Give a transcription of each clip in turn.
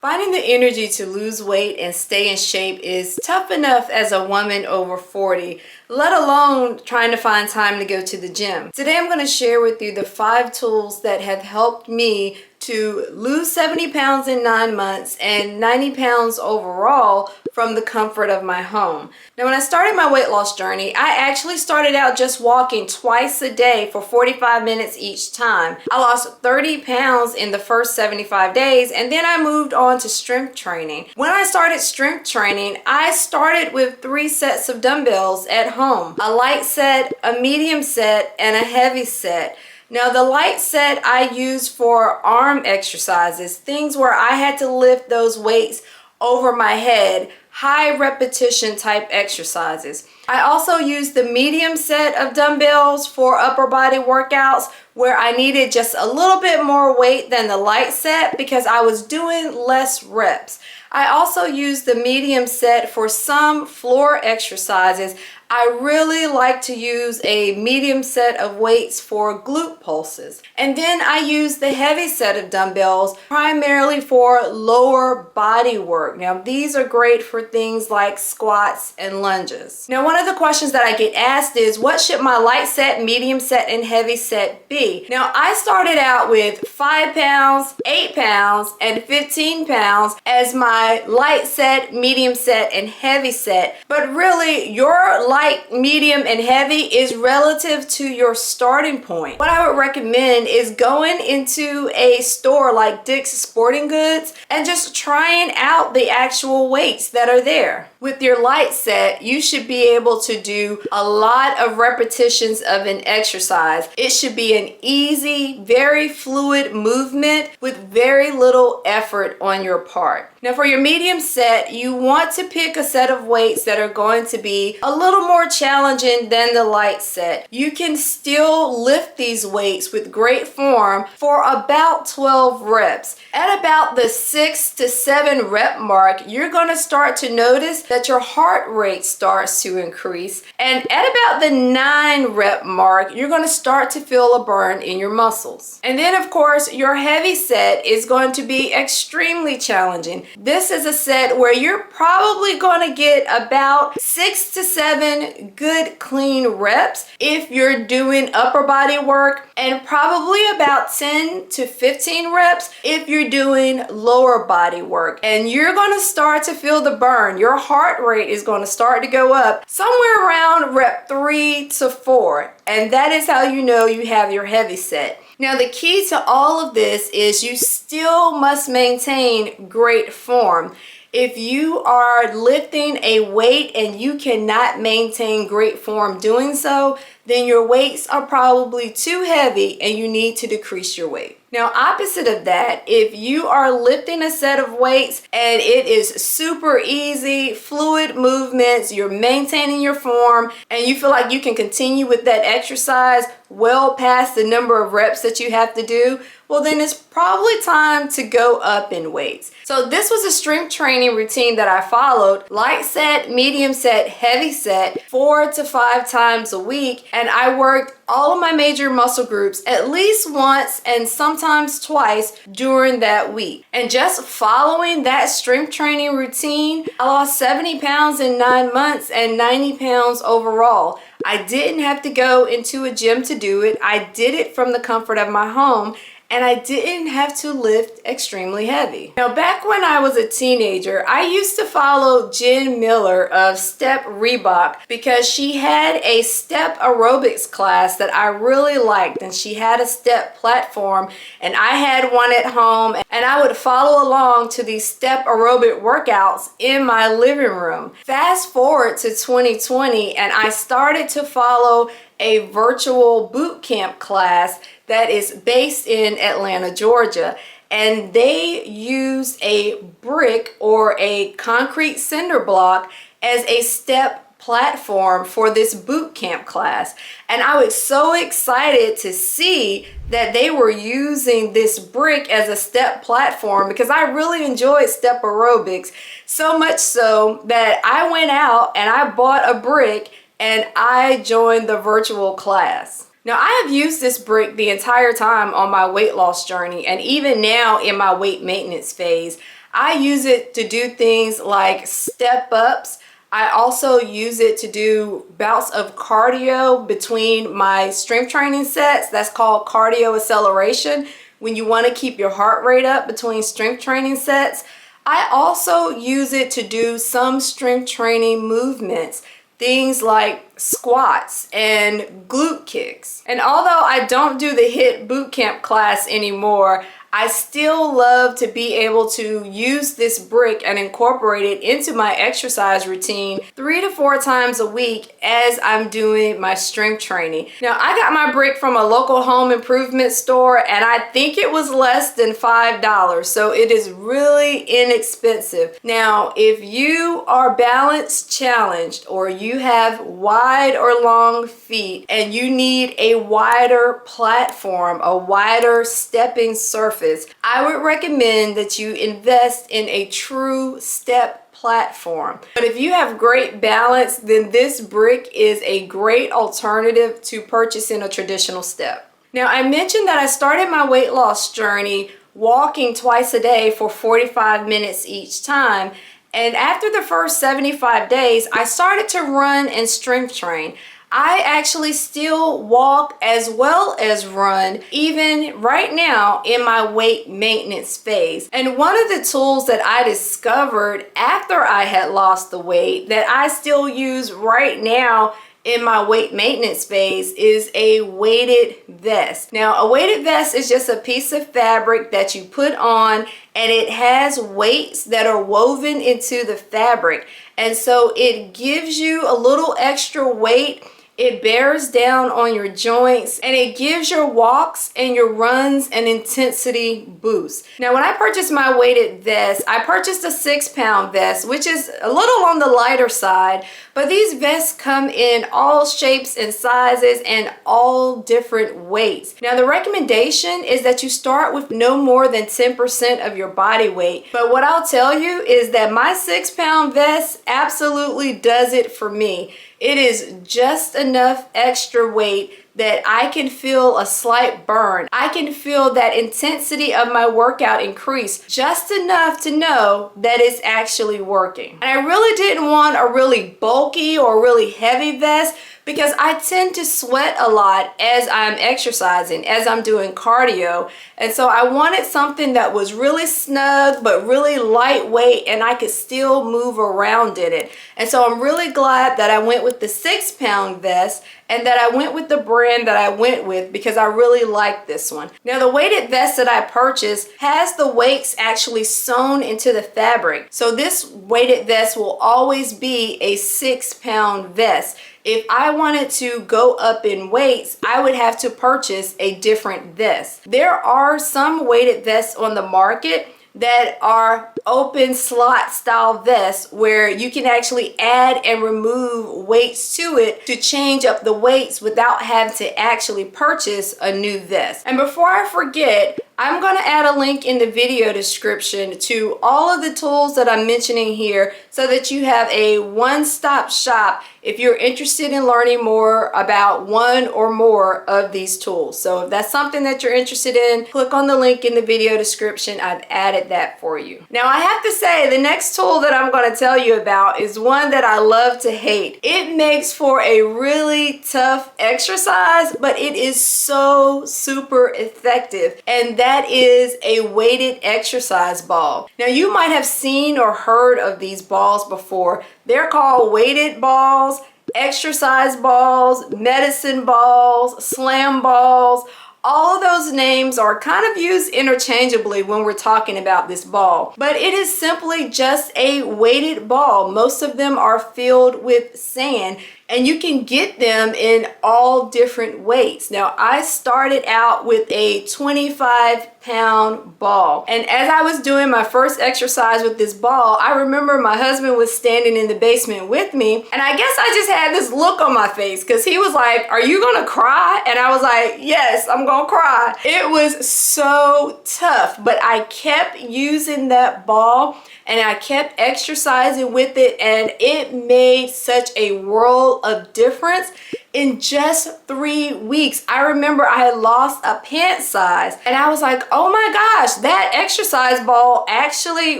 Finding the energy to lose weight and stay in shape is tough enough as a woman over 40, let alone trying to find time to go to the gym. Today I'm going to share with you the 5 tools that have helped me to lose 70 pounds in 9 months and 90 pounds overall from the comfort of my home. Now, when I started my weight loss journey, I actually started out just walking twice a day for 45 minutes each time. I lost 30 pounds in the first 75 days, and then I moved on to strength training. When I started strength training, I started with 3 sets of dumbbells at home: a light set, a medium set, and a heavy set. Now, the light set I use for arm exercises, things where I had to lift those weights over my head, high repetition type exercises. I also use the medium set of dumbbells for upper body workouts where I needed just a little bit more weight than the light set because I was doing less reps. I also use the medium set for some floor exercises. I really like to use a medium set of weights for glute pulses. And then I use the heavy set of dumbbells primarily for lower body work. Now, these are great for things like squats and lunges. Now, one of the questions that I get asked is, what should my light set, medium set, and heavy set be? Now, I started out with 5 pounds, 8 pounds, and 15 pounds as my light set, medium set, and heavy set. But really, your light, medium, and heavy is relative to your starting point. What I would recommend is going into a store like Dick's Sporting Goods and just trying out the actual weights that are there. With your light set, you should be able to do a lot of repetitions of an exercise. It should be an easy, very fluid movement with very little effort on your part. Now, for your medium set, you want to pick a set of weights that are going to be a little more challenging than the light set. You can still lift these weights with great form for about 12 reps. At about the 6 to 7 rep mark, you're going to start to notice that your heart rate starts to increase. And at about the 9 rep mark, you're going to start to feel a burn in your muscles. And then, of course, your heavy set is going to be extremely challenging. This is a set where you're probably going to get about 6 to 7 good clean reps if you're doing upper body work, and probably about 10 to 15 reps if you're doing lower body work. And you're going to start to feel the burn. Your heart rate is going to start to go up somewhere around rep 3 to 4. And that is how you know you have your heavy set. Now, the key to all of this is you still must maintain great form. If you are lifting a weight and you cannot maintain great form doing so, then your weights are probably too heavy and you need to decrease your weight. Now, opposite of that, if you are lifting a set of weights and it is super easy, fluid movements, you're maintaining your form, and you feel like you can continue with that exercise well past the number of reps that you have to do, well, then it's probably time to go up in weights. So this was a strength training routine that I followed: light set, medium set, heavy set, 4 to 5 times a week. And I worked all of my major muscle groups at least once and sometimes twice during that week. And just following that strength training routine, I lost 70 pounds in 9 months and 90 pounds overall. I didn't have to go into a gym to do it. I did it from the comfort of my home. And I didn't have to lift extremely heavy. Now, back when I was a teenager, I used to follow Jen Miller of Step Reebok because she had a step aerobics class that I really liked, and she had a step platform, and I had one at home, and I would follow along to these step aerobic workouts in my living room. Fast forward to 2020, and I started to follow a virtual boot camp class that is based in Atlanta, Georgia. And they use a brick or a concrete cinder block as a step platform for this boot camp class. And I was so excited to see that they were using this brick as a step platform because I really enjoyed step aerobics, so much so that I went out and I bought a brick and I joined the virtual class. Now, I have used this brick the entire time on my weight loss journey, and even now in my weight maintenance phase, I use it to do things like step ups. I also use it to do bouts of cardio between my strength training sets. That's called cardio acceleration, when you want to keep your heart rate up between strength training sets. I also use it to do some strength training movements, things like squats and glute kicks. And although I don't do the HIIT bootcamp class anymore, I still love to be able to use this brick and incorporate it into my exercise routine 3 to 4 times a week as I'm doing my strength training. Now, I got my brick from a local home improvement store, and I think it was less than $5, so it is really inexpensive. Now, if you are balance challenged or you have wide or long feet and you need a wider platform, a wider stepping surface, I would recommend that you invest in a true step platform. But if you have great balance, then this brick is a great alternative to purchasing a traditional step. Now, I mentioned that I started my weight loss journey walking twice a day for 45 minutes each time. And after the first 75 days, I started to run and strength train. I actually still walk as well as run, even right now in my weight maintenance phase. And one of the tools that I discovered after I had lost the weight that I still use right now in my weight maintenance phase is a weighted vest. Now, a weighted vest is just a piece of fabric that you put on, and it has weights that are woven into the fabric. And so it gives you a little extra weight. It bears down on your joints, and it gives your walks and your runs an intensity boost. Now, when I purchased my weighted vest, I purchased a 6-pound vest, which is a little on the lighter side, but these vests come in all shapes and sizes and all different weights. Now, the recommendation is that you start with no more than 10% of your body weight. But what I'll tell you is that my 6-pound vest absolutely does it for me. It is just enough extra weight that I can feel a slight burn. I can feel that intensity of my workout increase just enough to know that it's actually working. And I really didn't want a really bulky or really heavy vest, because I tend to sweat a lot as I'm exercising, as I'm doing cardio. And so I wanted something that was really snug but really lightweight, and I could still move around in it. And so I'm really glad that I went with the 6-pound vest, and that I went with the brand that I went with, because I really like this one. Now, the weighted vest that I purchased has the weights actually sewn into the fabric. So this weighted vest will always be a 6-pound vest. If I wanted to go up in weights, I would have to purchase a different vest. There are some weighted vests on the market that are open slot style vests where you can actually add and remove weights to it to change up the weights without having to actually purchase a new vest. And before I forget, I'm going to add a link in the video description to all of the tools that I'm mentioning here, so that you have a one-stop shop if you're interested in learning more about one or more of these tools. So if that's something that you're interested in, click on the link in the video description. I've added that for you. Now, I have to say, the next tool that I'm going to tell you about is one that I love to hate. It makes for a really tough exercise, but it is so super effective, and that is a weighted exercise ball. Now, you might have seen or heard of these balls before. They're called weighted balls, exercise balls, medicine balls, slam balls. All of those names are kind of used interchangeably when we're talking about this ball, but it is simply just a weighted ball. Most of them are filled with sand, and you can get them in all different weights. Now, I started out with a 25-pound ball, and as I was doing my first exercise with this ball, I remember my husband was standing in the basement with me, and I guess I just had this look on my face, because he was like, "Are you gonna cry?" And I was like, "Yes, I'm gonna cry." It was so tough, but I kept using that ball, and I kept exercising with it, and it made such a world of difference. in just 3 weeks. I remember I had lost a pant size and I was like, oh my gosh, that exercise ball actually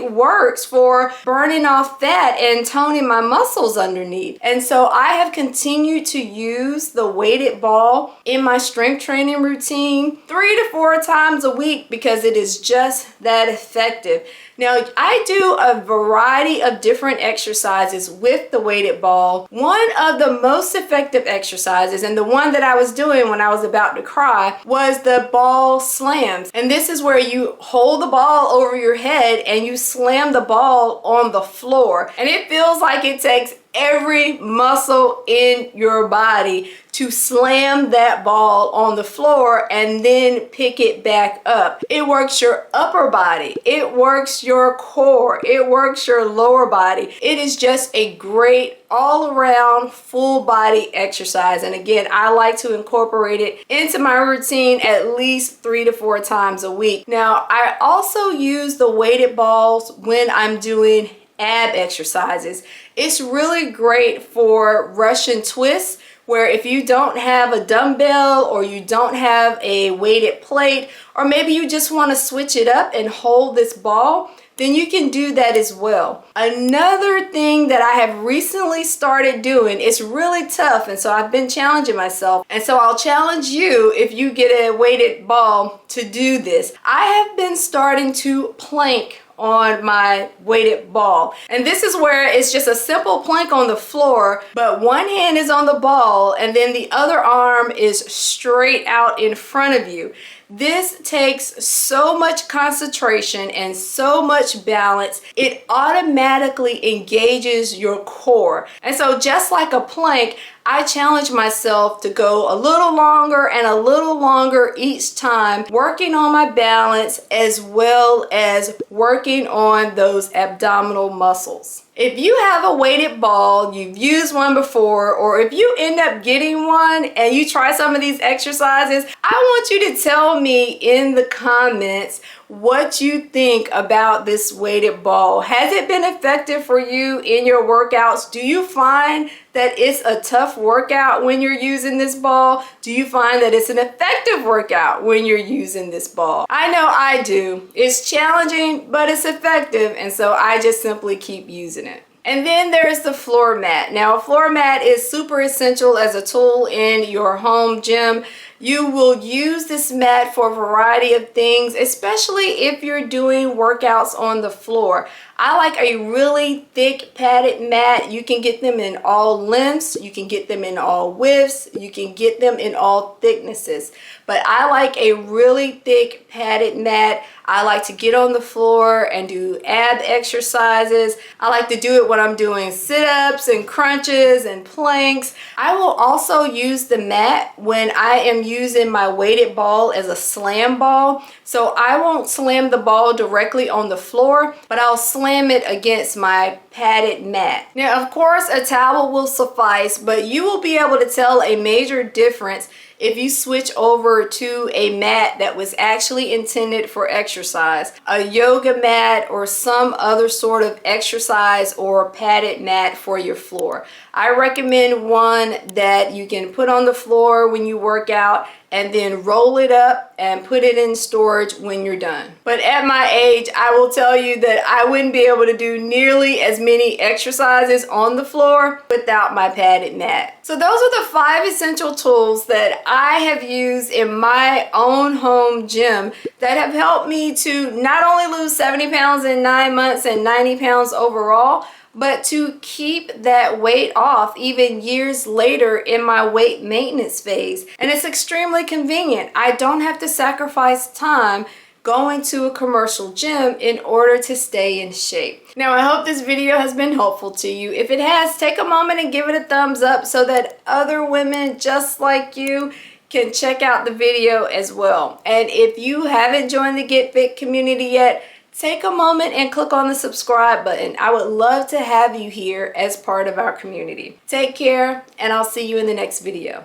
works for burning off fat and toning my muscles underneath. And so I have continued to use the weighted ball in my strength training routine 3 to 4 times a week because it is just that effective. Now, I do a variety of different exercises with the weighted ball. One of the most effective exercises, and the one that I was doing when I was about to cry, was the ball slams. And this is where you hold the ball over your head and you slam the ball on the floor. And it feels like it takes every muscle in your body to slam that ball on the floor and then pick it back up. It works your upper body, it works your core, it works your lower body. It is just a great all-around full body exercise. And again, I like to incorporate it into my routine at least 3 to 4 times a week. Now, I also use the weighted balls when I'm doing ab exercises. It's really great for Russian twists, where if you don't have a dumbbell or you don't have a weighted plate, or maybe you just want to switch it up and hold this ball, then you can do that as well. Another thing that I have recently started doing, it's really tough, and so I've been challenging myself, and so I'll challenge you if you get a weighted ball to do this. I have been starting to plank on my weighted ball. And this is where it's just a simple plank on the floor, but one hand is on the ball and then the other arm is straight out in front of you. This takes so much concentration and so much balance. It automatically engages your core. And so just like a plank, I challenge myself to go a little longer and a little longer each time, working on my balance as well as working on those abdominal muscles. If you have a weighted ball, you've used one before, or if you end up getting one and you try some of these exercises, I want you to tell me in the comments what you think about this weighted ball. Has it been effective for you in your workouts? Do you find that it's a tough workout when you're using this ball? Do you find that it's an effective workout when you're using this ball? I know I do. It's challenging, but it's effective, and so I just simply keep using it. And then there's the floor mat. Now, a floor mat is super essential as a tool in your home gym. You will use this mat for a variety of things, especially if you're doing workouts on the floor. I like a really thick padded mat. You can get them in all lengths, you can get them in all widths, you can get them in all thicknesses. But I like a really thick padded mat. I like to get on the floor and do ab exercises. I like to do it when I'm doing sit-ups and crunches and planks. I will also use the mat when I am using my weighted ball as a slam ball. So I won't slam the ball directly on the floor, but I'll slam it against my padded mat. Now, of course, a towel will suffice, but you will be able to tell a major difference if you switch over to a mat that was actually intended for exercise, a yoga mat or some other sort of exercise or padded mat for your floor. I recommend one that you can put on the floor when you work out and then roll it up and put it in storage when you're done. But at my age, I will tell you that I wouldn't be able to do nearly as many exercises on the floor without my padded mat. So those are the 5 essential tools that I have used in my own home gym that have helped me to not only lose 70 pounds in 9 months and 90 pounds overall, but to keep that weight off even years later in my weight maintenance phase. And it's extremely convenient. I don't have to sacrifice time going to a commercial gym in order to stay in shape. Now, I hope this video has been helpful to you. If it has, take a moment and give it a thumbs up so that other women just like you can check out the video as well. And if you haven't joined the Get Fit community yet, take a moment and click on the subscribe button. I would love to have you here as part of our community. Take care, and I'll see you in the next video.